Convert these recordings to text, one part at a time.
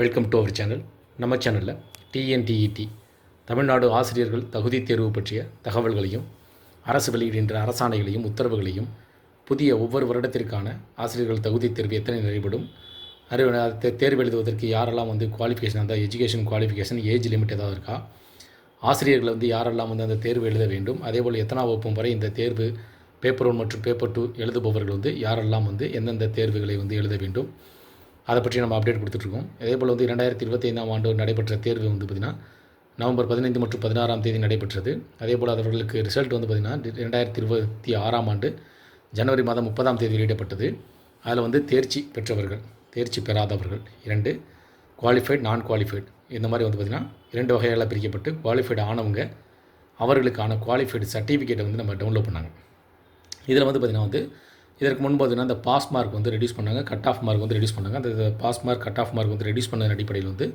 Welcome to our channel. நம்ம சேனலில் TNTET Tamil Nadu ஆசிரியர்கள் தகுதி தேர்வு பற்றிய தகவல்களையும், அரசு வெளியிடுகின்ற அரசாணைகளையும், உத்தரவுகளையும், புதிய ஒவ்வொரு வருடத்திற்கான ஆசிரியர்கள் தகுதி தேர்வு எத்தனை நடைபெறும், தேர்வு எழுதுவதற்கு யாரெல்லாம் குவாலிஃபிகேஷன், அந்த எஜுகேஷன் குவாலிஃபிகேஷன் ஏஜ் லிமிட் ஏதாவது இருக்கா, ஆசிரியர்கள் யாரெல்லாம் அந்த தேர்வு எழுத வேண்டும், அதேபோல் எத்தனாம் வகுப்பு வரை இந்த தேர்வு பேப்பர் 1 மற்றும் பேப்பர் 2 எழுதுபவர்கள் யாரெல்லாம் எந்தெந்த தேர்வுகளை எழுத வேண்டும், அதை பற்றி நம்ம அப்டேட் கொடுத்துட்ருக்கோம். அதேபோல் 2025ஆம் ஆண்டு நடைபெற்ற தேர்வு பார்த்திங்கன்னா நவம்பர் 15 மற்றும் 16ஆம் தேதி நடைபெற்றது. அதேபோல் அவர்களுக்கு ரிசல்ட் பார்த்திங்கன்னா 2026ஆம் ஆண்டு ஜனவரி மாதம் 30ஆம் தேதி வெளியிடப்பட்டது. அதில் தேர்ச்சி பெற்றவர்கள், தேர்ச்சி பெறாதவர்கள் 2, குவாலிஃபைட், நான் குவாலிஃபைட், இந்த மாதிரி பார்த்திங்கன்னா 2 வகைகளாக பிரிக்கப்பட்டு, குவாலிஃபைடு ஆனவங்க அவர்களுக்கான குவாலிஃபைடு சர்டிஃபிகேட்டை நம்ம டவுன்லோட் பண்ணாங்க. இதில் பார்த்திங்கன்னா இதற்கு முன்பு பார்த்திங்கன்னா அந்த பாஸ் மார்க் ரெடியூஸ் பண்ணாங்க, கட் ஆஃப் மார்க் ரெடியூஸ் பண்ணாங்க. அந்த pass mark, cut off mark reduce பண்ண அடிப்படையில்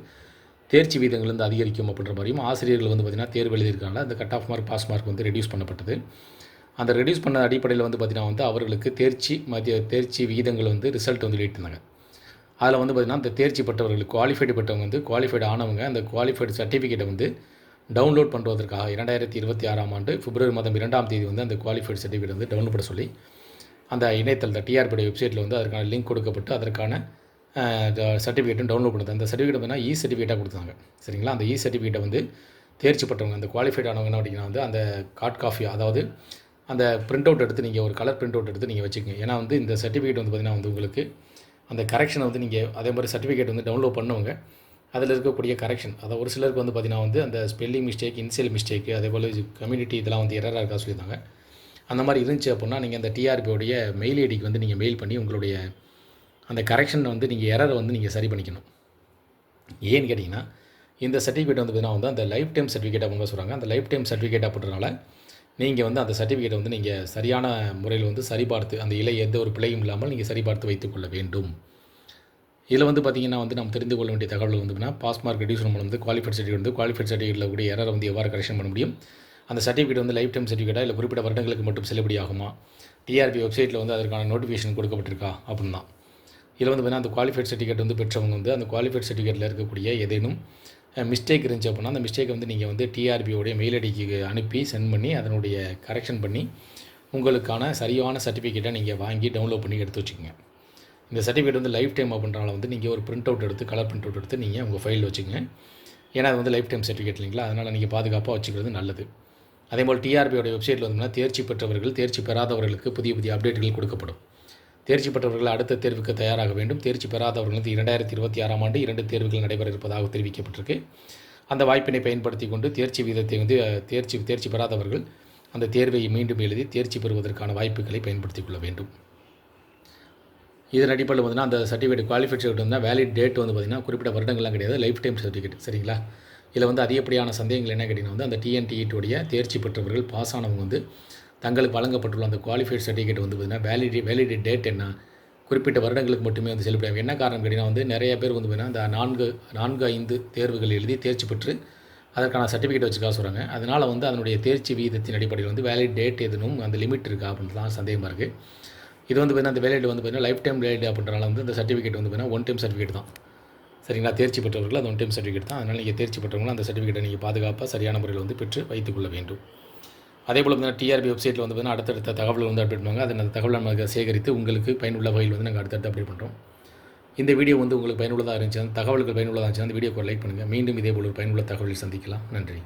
தேர்ச்சி வீதங்கள் அதிகரிக்கும் அப்படின்ற மாதிரியும், ஆசிரியர்கள் பார்த்திங்கன்னா தேர்வு எழுதியிருக்காங்க, அந்த cut off mark, pass mark reduce பண்ணப்பட்டது. அந்த ரெடியூஸ் பண்ண அடிப்படையில் பார்த்திங்கன்னா அவர்களுக்கு தேர்ச்சி விகிதங்கள் ரிசல்ட் வெளியிட்டிருந்தாங்க. அதில் பார்த்திங்கன்னா அந்த தேர்ச்சி பெற்றவர்களுக்கு, குவாலிஃபைடு பெற்றவங்க குவாலிஃபைடு ஆனவங்க அந்த குவாலிஃபைடு சர்டிஃபிகேட்டை டவுன்லோட் பண்ணுவதற்காக 2026ஆம் ஆண்டு பிப்ரவரி மாதம் 2ஆம் தேதி அந்த குவாலிஃபைடு சர்டிஃபிகேட் டவுன்லோட் பண்ண சொல்லி அந்த இணையதளத்தில் டிஆர்பி வெப்சைட்டில் அதற்கான லிங்க் கொடுக்கப்பட்டு அதற்கான சர்டிஃபிகேட்டும் டவுன்லோட் பண்ணுது. அந்த சர்டிஃபிகேட் பார்த்தீங்கன்னா இ சர்டிஃபிகேட்டாக கொடுத்தாங்க. சரிங்களா? அந்த இ சர்டிஃபிகேட்டை தேர்ச்சி பெற்றவங்க, அந்த குவாலிஃபைட் ஆனவங்க என்ன அப்படின்னா அந்த கார்ட் காஃபி, அதாவது அந்த பிரிண்ட் அவுட் எடுத்து நீங்கள் ஒரு கலர் பிரிண்ட் அவுட் எடுத்து நீங்கள் வச்சுக்கோங்க. ஏன்னா இந்த சர்டிஃபிகேட் பார்த்திங்கன்னா உங்களுக்கு அந்த கரெக்ஷனை நீங்கள் அதே மாதிரி சர்டிஃபிகேட் டவுன்லோட் பண்ணுவங்க, அதில் இருக்கக்கூடிய கரெக்ஷன், அதை ஒரு சிலருக்கு பார்த்திங்கன்னா அந்த ஸ்பெல்லிங் மிஸ்டேக், இன்சியல் மிஸ்டேக்கு, அதேபோல் கம்யூனிட்டி இதெல்லாம் எரராக இருக்கா சொல்லியிருந்தாங்க. அந்த மாதிரி இருந்துச்சு அப்படின்னா நீங்கள் அந்த டிஆர்பியோடைய மெயில் ஐடிக்கு நீங்கள் மெயில் பண்ணி உங்களுடைய அந்த கரெக்ஷன் நீங்கள் எரரை நீங்கள் சரி பண்ணிக்கணும். ஏன்னு கேட்டிங்கன்னா இந்த சர்டிஃபிகேட் பார்த்திங்கன்னா அந்த லைஃப் டைம் சர்டிஃபிகேட் அவங்க சொல்கிறாங்க. அந்த லைஃப் டைம் சர்டிஃபிகேட் அப்படின்றனால நீங்கள் அந்த சர்டிஃபிகேட்டை நீங்கள் சரியான முறையில் சரிபார்த்து, அந்த எந்த ஒரு பிழையும் இல்லாமல் நீங்கள் சரிபார்த்து வைத்துக்கொள்ள வேண்டும். இதில் பார்த்திங்கன்னா நம்ம தெரிந்து கொள்ள வேண்டிய தகவல் பாஸ் மார்க் ரெடியூஸ் மூலம் குவாலிஃபைட் சர்டிஃபிகேட், குவாலிஃபைட் சர்டிஃபிகேட்டில் கூடிய எரரை எவ்வாறு கரெக்ஷன் பண்ண முடியும், அந்த சர்டிஃபிகேட் லைஃப் டைம் சர்டிஃபிகேட்டாக இல்லை குறிப்பிட்ட வருடங்களுக்கு மட்டும் செல்லுபடி ஆகுமா, டிஆர்பி வெப்சைட்டில் அதற்கான நோட்டிஃபிகேஷன் கொடுக்கப்பட்டிருக்கா அப்படின்னு தான். இதில் பார்த்தீங்கன்னா அந்த குவாலிஃபைட் சர்டிஃபிகேட் பெற்றவங்க அந்த குவாலிஃபைட் சர்டிஃபிகேட்டில் இருக்கக்கூடிய ஏதேனும் மிஸ்டேக் இருந்துச்சு அப்படின்னா அந்த மிஸ்டேக்கை நீங்கள் டிஆர்பியோடைய மெயில் ஐடிக்கு அனுப்பி சென்ட் பண்ணி அதனுடைய கரெக்ஷன் பண்ணி உங்களுக்கான சரியான சர்டிஃபிகேட்டை நீங்கள் வாங்கி டவுன்லோட் பண்ணி எடுத்து வச்சுக்கோங்க. இந்த சர்டிஃபிகேட் லைஃப் டைம் அப்படின்றனால நீங்கள் ஒரு பிரிண்ட் அவுட் எடுத்து, கலர் பிரிண்ட் அவுட் எடுத்து நீங்கள் உங்கள் ஃபைலில் வச்சுக்கோங்க. ஏன்னா அது லைஃப் டைம் சர்டிஃபிகேட் இல்லைங்களா, அதனால் நீங்கள் பாதுகாப்பாக வச்சுக்கிறது நல்லது. அதேபோல் டிஆர்பியோட வெப்சைட்டில் தேர்ச்சி பெற்றவர்கள், தேர்ச்சி பெறாதவர்களுக்கு புதிய புதிய அப்டேட்டுகள் கொடுக்கப்படும். தேர்ச்சி பெற்றவர்கள் அடுத்த தேர்வுக்கு தயாராக வேண்டும். தேர்ச்சி பெறாதவர்கள் 2026ஆம் ஆண்டு 2 தேர்வுகள் நடைபெற இருப்பதாக தெரிவிக்கப்பட்டிருக்கு. அந்த வாய்ப்பினை பயன்படுத்தி கொண்டு தேர்ச்சி வீதத்தை தேர்ச்சி பெறாதவர்கள் அந்த தேர்வை மீண்டும் எழுதி தேர்ச்சி பெறுவதற்கான வாய்ப்புகளை பயன்படுத்திக் கொள்ள வேண்டும். இதன் அடிப்படையில் பார்த்திங்கன்னா அந்த certificate qualified certificate valid date பார்த்திங்கன்னா குறிப்பிட்ட வருடங்கள்லாம் கிடையாது, லைஃப் டைம் சர்டிஃபிகேட். சரிங்களா? இதில் அதிகப்படியான சந்தேகங்கள் என்ன கேட்டிங்கன்னா அந்த டிஎன்டிஇடியோடைய தேர்ச்சி பெற்றவர்கள், பாஸ் ஆனவங்க தங்களுக்கு வழங்கப்பட்டுள்ள அந்த குவாலிஃபைட் சர்டிஃபிகேட் பார்த்திங்கன்னா வேலிட் டேட் என்ன, குறிப்பிட்ட வருடங்களுக்கு மட்டுமே செல்லுபடியாகும். என்ன காரணம் கேட்டிங்கன்னா நிறைய பேர் பார்த்திங்கன்னா அந்த 4-5 தேர்வுகள் எழுதி தேர்ச்சி பெற்று அதற்கான சர்டிஃபிகேட் வச்சுக்கா சொல்கிறாங்க. அதனால் அதனுடைய தேர்ச்சி வீதத்தின் அடிப்படையில் வேலிட் டேட் எதுவும் அந்த லிமிட் இருக்கா அப்படின்றது தான் சந்தேகமாக இருக்குது. இது பார்த்திங்கன்னா அந்த வேலிட் பார்த்திங்கன்னா லைஃப் டைம் வேலிட் அப்படின்றனால இந்த சர்டிஃபிகேட் பார்த்திங்கன்னா 1 டைம் சர்டிஃபிகேட் தான். சரிங்களா? தேர்ச்சி பெற்றவர்கள் அது 1 டைம் சர்டிஃபிகேட் தான். அதனால் நீங்கள் தேர்ச்சி பெற்றவங்களும் அந்த சர்டிஃபிகேட்டை நீங்கள் பாதுகாப்பாக சரியான முறையில் பெற்று வைத்துக்கொள்ள வேண்டும். அதேபோல் டிஆர்பி வெப்சைட்டில் அடுத்தடுத்த தகவல்கள் அப்டேட் பண்ணுவாங்க. அந்த தகவலை நம்ம சேகரித்து உங்களுக்கு பயனுள்ள வகையில் நாங்கள் அடுத்தடுத்து அப்டேட் பண்ணுறோம். இந்த வீடியோ உங்களுக்கு பயனுள்ளதாக இருந்துச்சு, அந்த தகவல்கள் பயனுள்ளதாக இருந்துச்சு, அந்த வீடியோக்கு லைக் பண்ணுங்கள். மீண்டும் இதேபோல் ஒரு பயனுள்ள தகவலில் சந்திக்கலாம். நன்றி.